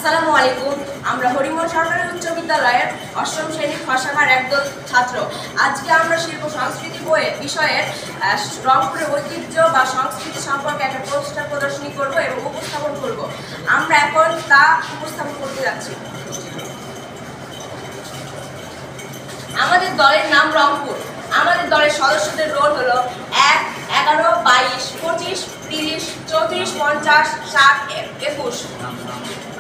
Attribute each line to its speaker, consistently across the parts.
Speaker 1: আসসালামু আলাইকুম। আমরা হরিমোহন সরকারি উচ্চ বিদ্যালয়ের অষ্টম শ্রেণীর ভাষাগার একদল ছাত্র। আজকে আমরা শিল্প সংস্কৃতি বিষয়ের রংপুরের ঐতিহ্য বা সংস্কৃতি সম্পর্কে একটা পোস্টার প্রদর্শনী করব এবং উপস্থাপন করব। আমরা এখন তা উপস্থাপন করতে যাচ্ছি। আমাদের দলের নাম রংপুর। আমাদের দলের সদস্যদের রোল হলো 1, 11, 22, 25, 30, 34, 50, 60, 21।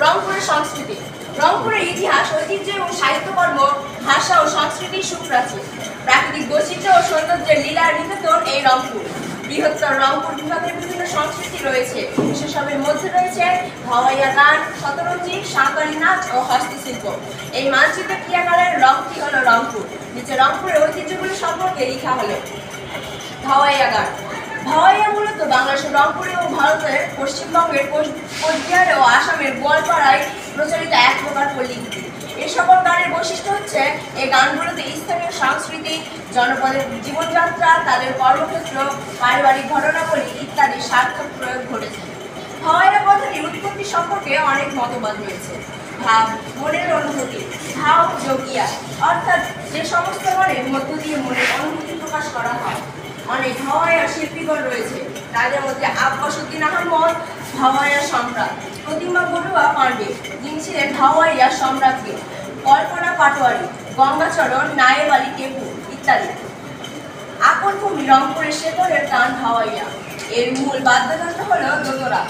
Speaker 1: রংপুরের সংস্কৃতি। রংপুরের ইতিহাস, ঐতিহ্য এবং সাহিত্যকর্ম, ভাষা ও সংস্কৃতির সুপ্রাচীন। প্রাকৃতিক বৈচিত্র্য ও সৌন্দর্যের লীলার নিকেতন এই রংপুর। বৃহত্তর রংপুর বিভাগের বিভিন্ন সংস্কৃতি রয়েছে। সেসবের মধ্যে রয়েছে ভাওয়াইয়া গান, শতরঞ্জি, সাঁওতালি নাচ ও হস্তশিল্প। এই মানচিত্র ক্রিয়াকলাপের রংটি হলো রংপুর। নিচে রংপুরের ঐতিহ্যগুলি সম্পর্কে লেখা হলো। ভাওয়াইয়া গান। ভাওয়াইয়া মূলত বাংলাদেশের রংপুর এবং ভারতের পশ্চিমবঙ্গের কোচবিহার ও আসামের গোয়ালপাড়ায় প্রচলিত এক প্রকার পল্লীগীতি। এই সকল গানের বৈশিষ্ট্য হচ্ছে এই গানগুলোতে স্থানীয় সংস্কৃতি, জনপদের জীবনযাত্রা, তাদের কর্মক্ষেত্র, পারিবারিক ঘটনাবলী ইত্যাদি সার্থক প্রয়োগ ঘটেছে। ভাওয়াইয়া কথাটির উৎপত্তি সম্পর্কে অনেক মতবাদ রয়েছে। ভাব, মনের অনুভূতি, ভাব যোগিয়া, অর্থাৎ যে সমস্ত মনের মধ্য দিয়ে মনের অনুভূতি প্রকাশ করা হয়। অনেক ভাওয়াইয়া শিল্পীগণ রয়েছে, তাদের মধ্যে আব্বাসউদ্দিন আহমদ ভাওয়াইয়া সম্রাট, প্রতিমা বড়ুয়া পাণ্ডে যিনি ছিলেন ভাওয়াইয়া সম্রাজ্ঞী, কল্পনা পাটোয়ারি, গঙ্গাচরণ, নায়েব আলী টেপু ইত্যাদি। আপন ভূমি রংপুরের শেকড়ের গান ভাওয়াইয়া। এর মূল বাদ্যযন্ত্র হল দোতরা।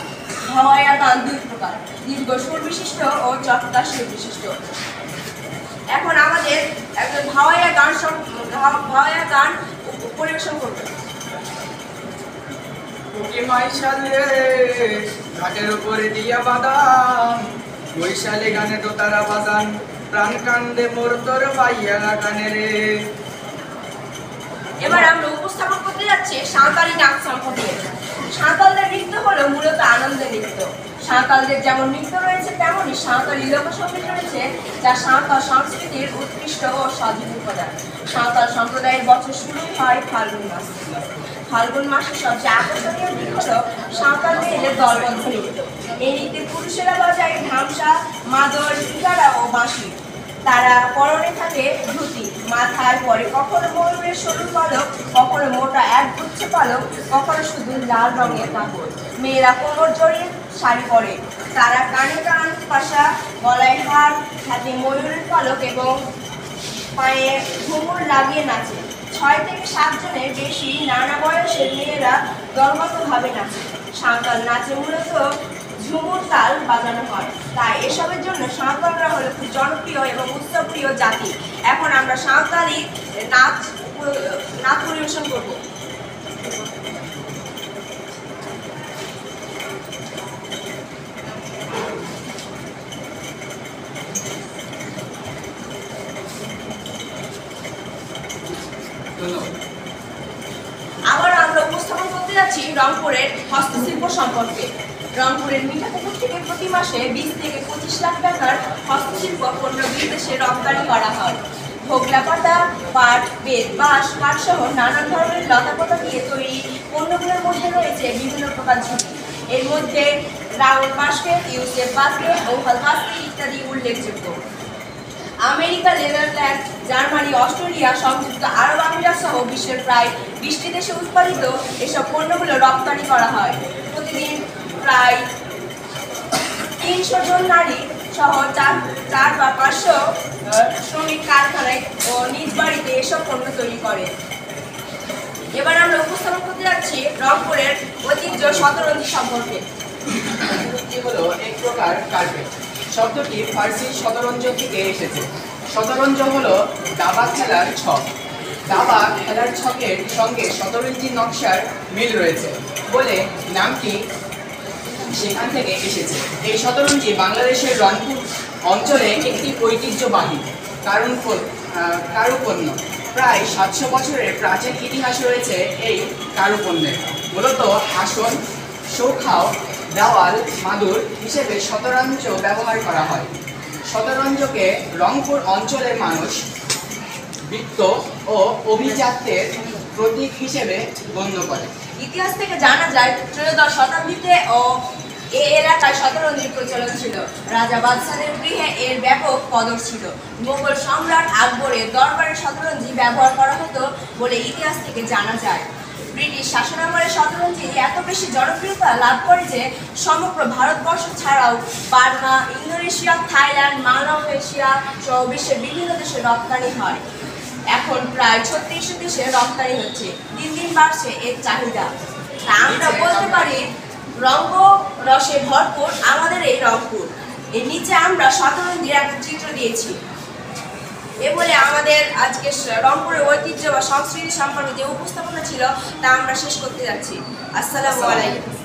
Speaker 1: ভাওয়াইয়া গান দুই প্রকার, দীর্ঘ সুর বিশিষ্ট ও চটকা সুর বিশিষ্ট। এখন আমাদের একজন ভাওয়াইয়া গান পরিবেশন করবে।
Speaker 2: ঘাটের উপরে দিয়া বাদাম, বৈশালী গানে দোতারা বাজান, প্রাণ কান্দে মোর তোর পাইয়া গানে রে।
Speaker 1: এবার আমরা উপস্থাপন করতে যাচ্ছি সাঁওতালি নাচ সম্পর্কে। সাঁওতালদের নৃত্য হলো মূলত আনন্দের নৃত্য। সাঁওতালদের যেমন নৃত্য রয়েছে তেমনই সাঁওতালি লোকসঙ্গীত রয়েছে, যা সাঁওতাল সংস্কৃতির উৎকৃষ্ট ও সজীব উপাদান। সাঁওতাল সম্প্রদায়ের বছর শুরু হয় ফাল্গুন মাস। ফাল্গুন মাসের সবচেয়ে আকর্ষণীয় দিক হলো সাঁওতাল মেয়েদের দলবদ্ধ নৃত্য। এই নৃত্যে পুরুষেরা বাজায় ধামসা, মাদল, ইকারা ও বাঁশি। তারা পরনে থাকে ধুতি, মাথায় পরে কখনো ময়ূরের সরু পালক, কখনো মোটা একগুচ্ছ পালক, কখনো শুধু লাল রঙের কাপড়। মেয়েরা কোমর জড়িয়ে শাড়ি পরে। তারা কানে কান পাশা, গলায় হার, হাতে ময়ূরের পালক এবং পায়ে ঘুঙুর লাগিয়ে নাচে। 6 থেকে 7 জনের বেশি নানা বয়সের মেয়েরা দলগতভাবে নাচে। সাঁওতাল নাচে মূলত ঝুমুর তাল বাজানো হয়, তাই এসবের জন্য সাঁওতালরা হলো খুব জনপ্রিয় এবং উৎসবপ্রিয় জাতি। এখন আমরা সাঁওতালি নাচ পরিবেশন করব। আবার আমরা উপস্থাপন করতে যাচ্ছি রংপুরের হস্তশিল্প সম্পর্কে। রংপুরের মিঠাপুকুর থেকে প্রতি মাসে 20 থেকে 25 লাখ টাকার হস্তশিল্প পণ্য বিদেশে রপ্তানি করা হয়। ভোগলা পাতা, পাট, বেত, বাঁশ, কাঠসহ নানান ধরনের লতাপাতা দিয়ে তৈরি পণ্যগুলোর মধ্যে রয়েছে বিভিন্ন প্রকার ঝুঁকি। এর মধ্যে রাউন্ড বাস্কেট, ইউসেফ বাস্কেট, ওভাল বাস্কেট ইত্যাদি উল্লেখযোগ্য। আমেরিকা, নেদারল্যান্ড, জার্মানি, অস্ট্রেলিয়া, সংযুক্ত আরব আমিরাত সহ বিশ্বের প্রায় 20টি দেশে উৎপাদিত এসব পণ্যগুলো রপ্তানি করা হয়। প্রতিদিন প্রায় 300 জন নারী সহ 4 বা 500 শ্রমিক কারখানায় ও নিজ বাড়িতে এসব পণ্য তৈরি করে। এবার আমরা উপস্থাপন করতে যাচ্ছি রংপুরের ঐতিহ্য শতরঞ্জি সম্পর্কে।
Speaker 2: শতরঞ্জি হলো এক প্রকার কার্পেট। শব্দটি ফার্সি শতরঞ্জ থেকে এসেছে। শতরঞ্জ হলো দাবা খেলার ছক। দাবা খেলার ছকের সঙ্গে শতরঞ্জি নকশার মিল রয়েছে বলে নামটি সেখান থেকে এসেছে। এই শতরঞ্জি বাংলাদেশের রংপুর অঞ্চলে একটি ঐতিহ্যবাহী কারুপণ্য। প্রায় 700 বছরের প্রাচীন ইতিহাস রয়েছে এই কারুপণ্যের। মূলত আসন, সৌখাও, দেওয়াল, মাদুর হিসেবে শতরঞ্জ ব্যবহার করা হয়। শতরঞ্জকে রংপুর অঞ্চলের মানুষ বৃত্ত ও অভিজাত্যের প্রতীক হিসেবে গণ্য করে।
Speaker 1: ইতিহাস থেকে জানা যায় 13শ শতাব্দীতে ও এই এলাকায় শতরঞ্জির প্রচলন ছিল। রাজা বাদশাহের গৃহে এর ব্যাপক কদর ছিল। মোগল সম্রাট আকবরের দরবারে শতরঞ্জি ব্যবহার করা হতো বলে ইতিহাস থেকে জানা যায়। ব্রিটিশ শাসনামলে শতরঞ্জি এত বেশি জনপ্রিয়তা লাভ করে যে সমগ্র ভারতবর্ষ ছাড়াও বার্মা, ইন্দোনেশিয়া, থাইল্যান্ড, মালয়েশিয়া সহ বিশ্বের বিভিন্ন দেশে রপ্তানি হয়। এখন প্রায় 36 দেশে রপ্তানি হচ্ছে। দিন দিন বাড়ছে এর চাহিদা। তা আমরা বলতে পারি রঙ্গ রসে ভরপুর আমাদের এই রংপুর। এর নিচে আমরা শতরঞ্জির একটা চিত্র দিয়েছি। এ বলে আমাদের আজকে রংপুরের ঐতিহ্য বা সংস্কৃতি সম্পর্কে যে উপস্থাপনা ছিল তা আমরা শেষ করতে যাচ্ছি। আসসালামু আলাইকুম।